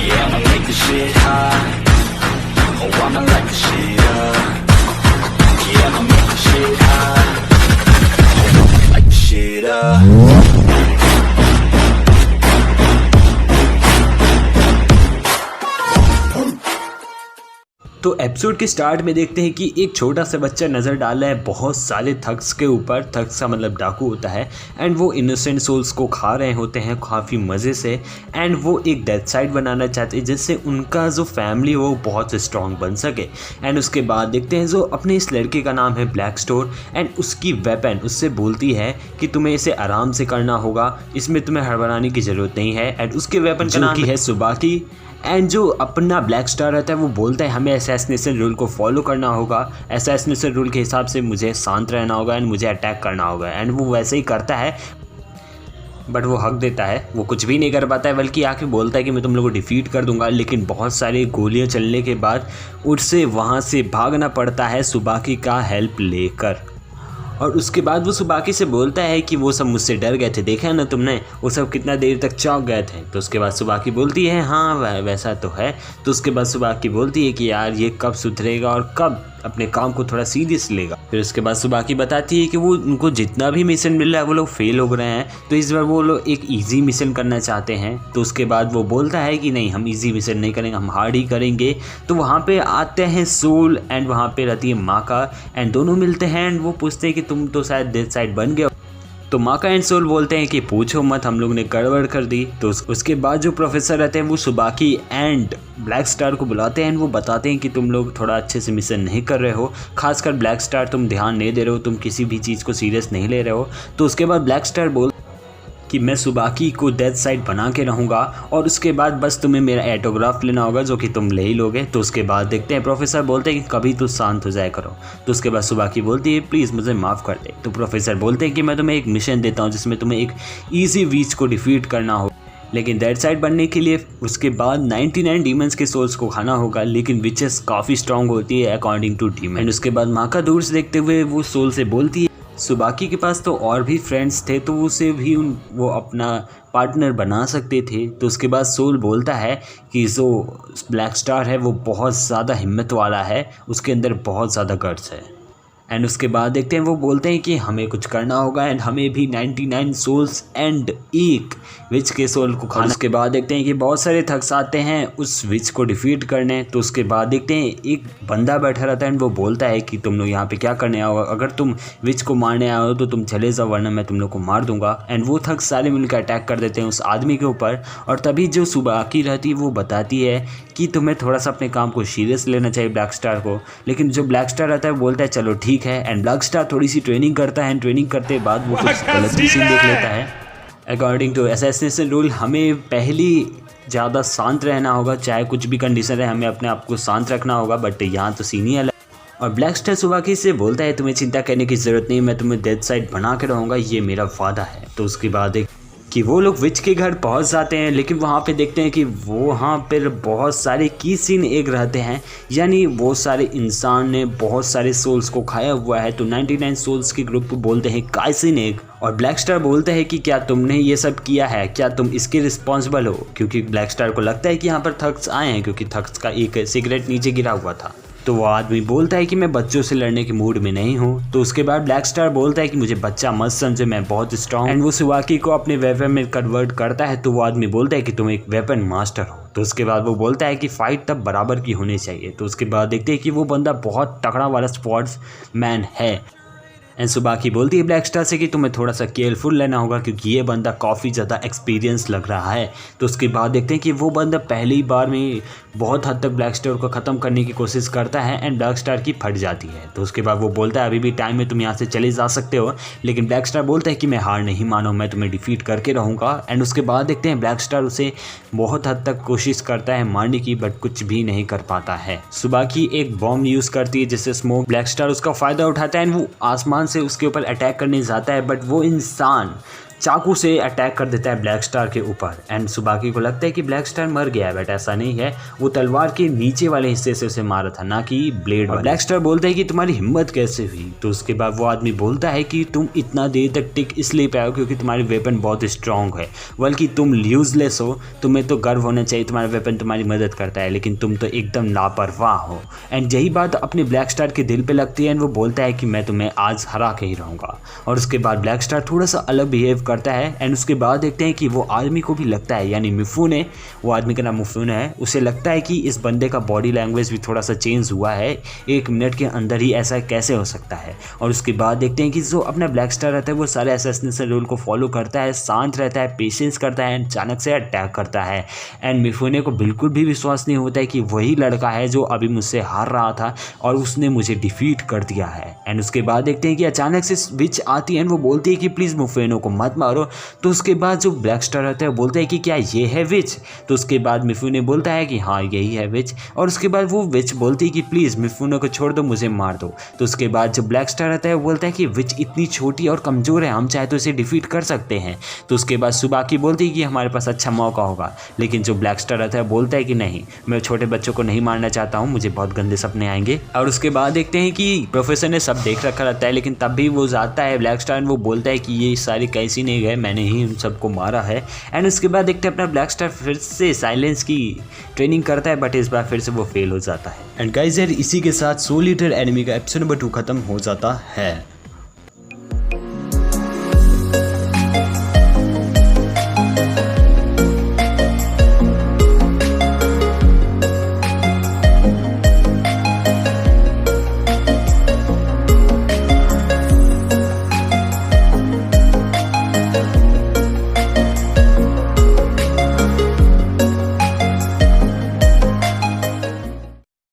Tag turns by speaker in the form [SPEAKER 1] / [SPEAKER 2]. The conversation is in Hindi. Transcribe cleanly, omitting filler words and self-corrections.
[SPEAKER 1] Yeah, I'ma make this shit hot. Oh, I'ma light this shit up. Yeah, I'ma make this shit hot. Oh, I'ma light this shit up.
[SPEAKER 2] तो एपिसोड के स्टार्ट में देखते हैं कि एक छोटा सा बच्चा नज़र डाल रहा है बहुत सारे थग्स के ऊपर। थग्स का मतलब डाकू होता है एंड वो इनोसेंट सोल्स को खा रहे होते हैं काफ़ी मज़े से। एंड वो एक डेथ साइड बनाना चाहते हैं जिससे उनका जो फैमिली वो बहुत स्ट्रॉन्ग बन सके। एंड उसके बाद देखते हैं जो अपने इस लड़के का नाम है ब्लैक स्टोर एंड उसकी वेपन उससे बोलती है कि तुम्हें इसे आराम से करना होगा, इसमें तुम्हें हड़बड़ाने की ज़रूरत नहीं है। एंड उसके वेपन का नाम है सुबाकी। एंड जो अपना ब्लैक स्टार रहता है वो बोलता है हमें असैसिनेशन रूल को फॉलो करना होगा, असैसिनेशन रूल के हिसाब से मुझे शांत रहना होगा एंड मुझे अटैक करना होगा। एंड वो वैसे ही करता है बट वो हक देता है, वो कुछ भी नहीं कर पाता है बल्कि आके बोलता है कि मैं तुम लोगों को डिफीट कर दूंगा। लेकिन बहुत सारी गोलियां चलने के बाद उससे वहाँ से भागना पड़ता है सुबाकी का हेल्प लेकर। और उसके बाद वो सुबाकी से बोलता है कि वो सब मुझसे डर गए थे, देखा है ना तुमने, वो सब कितना देर तक चौंक गए थे। तो उसके बाद सुबाकी बोलती है हाँ वैसा तो है। तो उसके बाद सुबाकी बोलती है कि यार ये कब सुधरेगा और कब अपने काम को थोड़ा सीरियस लेगा। फिर उसके बाद सुबाकी बताती है कि वो उनको जितना भी मिशन मिल रहा है वो लोग फेल हो रहे हैं, तो इस बार वो लोग एक इजी मिशन करना चाहते हैं। तो उसके बाद वो बोलता है कि नहीं हम इजी मिशन नहीं करेंगे, हम हार्ड ही करेंगे। तो वहाँ पे आते हैं सोल एंड वहाँ पे रहती है माका एंड दोनों मिलते हैं एंड वो पूछते हैं कि तुम तो शायद डेथ साइड बन गए। तो माका एंड सोल बोलते हैं कि पूछो मत, हम लोग ने गड़बड़ कर दी। तो उसके बाद जो प्रोफेसर रहते हैं वो सुबाकी एंड ब्लैक स्टार को बुलाते हैं एंड वो बताते हैं कि तुम लोग थोड़ा अच्छे से मिशन नहीं कर रहे हो, खासकर ब्लैक स्टार तुम ध्यान नहीं दे रहे हो, तुम किसी भी चीज़ को सीरियस नहीं ले रहे हो। तो उसके बाद ब्लैक स्टार बोल कि मैं सुबाकी को डेथ साइड बना के रहूँगा और उसके बाद बस तुम्हें मेरा ऑटोग्राफ लेना होगा जो कि तुम ले ही लोगे। तो उसके बाद देखते हैं प्रोफेसर बोलते हैं कि कभी तो शांत हो जाया करो। तो उसके बाद सुबाकी बोलती है प्लीज़ मुझे माफ़ कर दे। तो प्रोफेसर बोलते हैं कि मैं तुम्हें एक मिशन देता हूँ जिसमें तुम्हें एक ईजी वीच को डिफीट करना हो, लेकिन डेथ साइड बनने के लिए उसके बाद 99 डीमंस के सोल्स को खाना होगा। लेकिन विचेस काफ़ी स्ट्रांग होती है अकॉर्डिंग टू डीमन। एंड उसके बाद माका दूर से देखते हुए वो सोल से बोलती है सुबाकी के पास तो और भी फ्रेंड्स थे तो उसे भी वो अपना पार्टनर बना सकते थे। तो उसके बाद सोल बोलता है कि जो ब्लैक स्टार है वो बहुत ज़्यादा हिम्मत वाला है, उसके अंदर बहुत ज़्यादा गट्स है। एंड उसके बाद देखते हैं वो बोलते हैं कि हमें कुछ करना होगा एंड हमें भी 99 सोल्स एंड एक विच के सोल को खाना। उसके बाद देखते हैं कि बहुत सारे थग्स आते हैं उस विच को डिफीट करने। तो उसके बाद देखते हैं एक बंदा बैठा रहता है एंड वो बोलता है कि तुम लोग यहाँ पे क्या करने आओ, अगर तुम विच को मारने आओ तो तुम चले जाओ वरना मैं तुम लोग को मार दूंगा। एंड वो थग्स सारे मिलकर अटैक कर देते हैं उस आदमी के ऊपर। और तभी जो सुबाकी रहती है वो बताती है कि तुम्हें थोड़ा सा अपने काम को सीरियस लेना चाहिए ब्लैक स्टार को। लेकिन जो ब्लैक स्टार रहता है वो बोलता है चलो ठीक है। एंड ब्लैक स्टार थोड़ी सी ट्रेनिंग करता है एंड ट्रेनिंग करते बाद वो कुछ गलत भी सीन देख लेता है। अकॉर्डिंग टू असैसिनेशन रूल हमें पहली ज़्यादा शांत रहना होगा, चाहे कुछ भी कंडीशन है हमें अपने आप को शांत रखना होगा। बट यहाँ तो सीन ही अलग। और ब्लैक स्टार सुबाकी से बोलता है तुम्हें चिंता करने की ज़रूरत नहीं, मैं तुम्हें डेथ साइड बना के रहूँगा, ये मेरा वादा है। तो उसके बाद एक कि वो लोग विच के घर पहुंच जाते हैं। लेकिन वहाँ पे देखते हैं कि वहाँ पर बहुत सारे की सीन एग रहते हैं, यानी वो सारे इंसान ने बहुत सारे सोल्स को खाया हुआ है। तो 99 सोल्स के ग्रुप को बोलते हैं काइसिन एग। और ब्लैक स्टार बोलते हैं कि क्या तुमने ये सब किया है, क्या तुम इसके रिस्पॉन्सिबल हो, क्योंकि ब्लैक स्टार को लगता है कि यहाँ पर थग्स आए हैं क्योंकि थग्स का एक सिगरेट नीचे गिरा हुआ था। तो वो आदमी बोलता है कि मैं बच्चों से लड़ने के मूड में नहीं हूँ। तो उसके बाद ब्लैक स्टार बोलता है कि मुझे बच्चा मत समझे, मैं बहुत स्ट्रॉन्ग। एंड वो सुबाकी को अपने वेपन में कन्वर्ट करता है। तो वो आदमी बोलता है कि तुम एक वेपन मास्टर हो। तो उसके बाद वो बोलता है कि फाइट तब बराबर की होनी चाहिए। तो उसके बाद देखते हैं कि वो बंदा बहुत तगड़ा वाला स्पोर्ट्स मैन है। एंड सुबाकी बोलती है ब्लैक स्टार से कि तुम्हें थोड़ा सा केयरफुल लेना होगा क्योंकि ये बंदा काफ़ी ज़्यादा एक्सपीरियंस लग रहा है। तो उसके बाद देखते हैं कि वो बंदा पहली बार में बहुत हद तक ब्लैक स्टार को ख़त्म करने की कोशिश करता है एंड ब्लैक स्टार की फट जाती है। तो उसके बाद वो बोलता है अभी भी टाइम है, तुम यहाँ से चले जा सकते हो। लेकिन ब्लैक स्टार बोलता है कि मैं हार नहीं मानो, मैं तुम्हें डिफीट करके रहूँगा। एंड उसके बाद देखते हैं ब्लैक स्टार उसे बहुत हद तक कोशिश करता है मारने की बट कुछ भी नहीं कर पाता है। सुबाकी एक बॉम्ब यूज़ करती है जिससे स्मोक। ब्लैक स्टार उसका फ़ायदा उठाता है एंड वो आसमान से उसके ऊपर अटैक करने जाता है बट वो इंसान चाकू से अटैक कर देता है ब्लैक स्टार के ऊपर। एंड सुबाकी को लगता है कि ब्लैक स्टार मर गया है, बट ऐसा नहीं है, वो तलवार के नीचे वाले हिस्से से उसे मारा था, ना कि ब्लेड वाले। ब्लैक स्टार बोलता है कि तुम्हारी हिम्मत कैसे हुई। तो उसके बाद वो आदमी बोलता है कि तुम इतना देर तक टिक इसलिए पाए हो क्योंकि तुम्हारी वेपन बहुत स्ट्रांग है, बल्कि तुम यूजलेस हो, तुम्हें तो गर्व होना चाहिए, तुम्हारा वेपन तुम्हारी मदद करता है, लेकिन तुम तो एकदम लापरवाह हो। एंड यही बात अपने ब्लैक स्टार के दिल पे लगती है एंड वो बोलता है कि मैं तुम्हें आज हरा के ही रहूँगा। और उसके बाद ब्लैक स्टार थोड़ा सा अलग बिहेव करता है। एंड उसके बाद देखते हैं कि वो आदमी को भी लगता है, यानी मिफुने, वो आदमी का नाम मिफुने है, उसे लगता है कि इस बंदे का बॉडी लैंग्वेज भी थोड़ा सा चेंज हुआ है, 1 मिनट के अंदर ही ऐसा कैसे हो सकता है। और उसके बाद देखते हैं कि जो अपना ब्लैक स्टार रहता है वो सारे असैसिनेशन रूल को फॉलो करता है, शांत रहता है, पेशेंस करता है एंड अचानक से अटैक करता है। एंड मिफुने को बिल्कुल भी विश्वास नहीं होता है कि वही लड़का है जो अभी मुझसे हार रहा था और उसने मुझे डिफीट कर दिया है। एंड उसके बाद देखते हैं कि अचानक से विच आती है, वो बोलती है कि प्लीज़ मिफुने को मत मारो। तो उसके बाद जो ब्लैक स्टार रहता है वो बोलता है कि क्या ये है विच। तो उसके बाद मिफुने बोलता है कि हाँ यही है विच। और उसके बाद वो विच बोलती है कि प्लीज़ मिफुने को छोड़ दो, मुझे मार दो। तो उसके बाद जो ब्लैक स्टार रहता है वो बोलता है कि विच इतनी छोटी और कमज़ोर है, हम चाहे तो इसे डिफीट कर सकते हैं। तो उसके बाद सुबाकी बोलती है कि हमारे पास अच्छा मौका होगा, लेकिन जो ब्लैक स्टार रहता है बोलता है कि नहीं, मैं छोटे बच्चों को नहीं मारना चाहता हूँ, मुझे बहुत गंदे सपने आएंगे। और उसके बाद देखते हैं कि प्रोफेसर ने सब देख रखा रहता है, लेकिन तब भी वो जाता है ब्लैक स्टार, वो बोलता है कि ये सारे कैसे नहीं गए, मैंने ही उन सबको मारा है। एंड उसके बाद देखते हैं अपना ब्लैक स्टार फिर से साइलेंस की ट्रेनिंग करता है, बट इस बार फिर से वो फेल हो जाता है। एंड गाइस यार, इसी के साथ सोल ईटर एनिमी का एपिसोड नंबर 2 खत्म हो जाता है।